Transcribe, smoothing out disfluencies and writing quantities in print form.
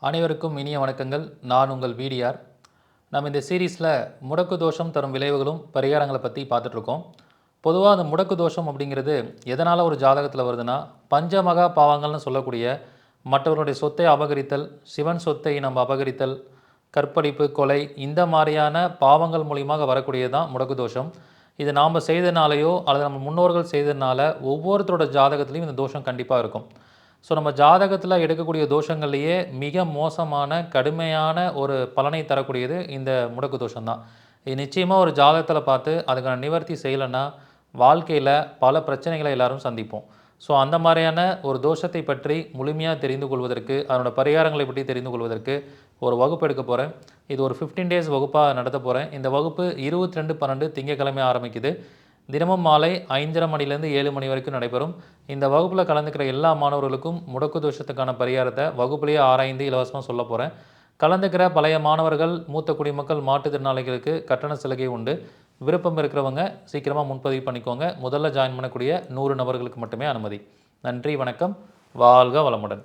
அனைவருக்கும் இனிய வணக்கங்கள். நான் உங்கள் விடிஆர். நம்ம இந்த சீரீஸில் முடக்கு தோஷம் தரும் விளைவுகளும் பரிகாரங்களை பற்றி பார்த்துட்ருக்கோம். பொதுவாக அந்த முடக்கு தோஷம் அப்படிங்கிறது எதனால் ஒரு ஜாதகத்தில் வருதுன்னா, பஞ்சமகா பாவங்கள்னு சொல்லக்கூடிய மற்றவர்களுடைய சொத்தை அபகரித்தல், சிவன் சொத்தை நம்ம அபகரித்தல், கற்பழிப்பு, கொலை இந்த மாதிரியான பாவங்கள் மூலியமாக வரக்கூடியது தான் முடக்கு தோஷம். இது நாம் செய்தனாலேயோ அல்லது நம்ம முன்னோர்கள் செய்ததுனால ஒவ்வொருத்தரோட ஜாதகத்துலேயும் இந்த தோஷம் கண்டிப்பாக இருக்கும். ஸோ நம்ம ஜாதகத்தில் எடுக்கக்கூடிய தோஷங்கள்லேயே மிக மோசமான கடுமையான ஒரு பலனை தரக்கூடியது இந்த முடக்கு தோஷம்தான். இது நிச்சயமாக ஒரு ஜாதகத்தில் பார்த்து அதுக்கான நிவர்த்தி செய்யலைன்னா வாழ்க்கையில் பல பிரச்சனைகளை எல்லாரும் சந்திப்போம். ஸோ அந்த மாதிரியான ஒரு தோஷத்தை பற்றி முழுமையாக தெரிந்து கொள்வதற்கு, அதனோட பரிகாரங்களை பற்றி தெரிந்து கொள்வதற்கு ஒரு வகுப்பு எடுக்க போகிறேன். இது ஒரு 15 டேஸ் வகுப்பாக நடத்த போகிறேன். இந்த வகுப்பு 22/12 திங்கட்கிழமை ஆரம்பிக்குது. தினமும் மாலை 5:30 மணிலேருந்து 7 மணி வரைக்கும் நடைபெறும். இந்த வகுப்பில் கலந்துக்கிற எல்லா மாணவர்களுக்கும் முடக்கு தோஷத்துக்கான பரிகாரத்தை வகுப்புலேயே ஆராய்ந்து இலவசமாக சொல்ல போகிறேன். கலந்துக்கிற பழைய மாணவர்கள், மூத்த குடிமக்கள், மாற்றுத்திறனாளிகளுக்கு கட்டண சலுகை உண்டு. விருப்பம் இருக்கிறவங்க சீக்கிரமாக முன்பதிவு பண்ணிக்கோங்க. முதல்ல ஜாயின் பண்ணக்கூடிய 100 நபர்களுக்கு மட்டுமே அனுமதி. நன்றி, வணக்கம். வாழ்க வளமுடன்.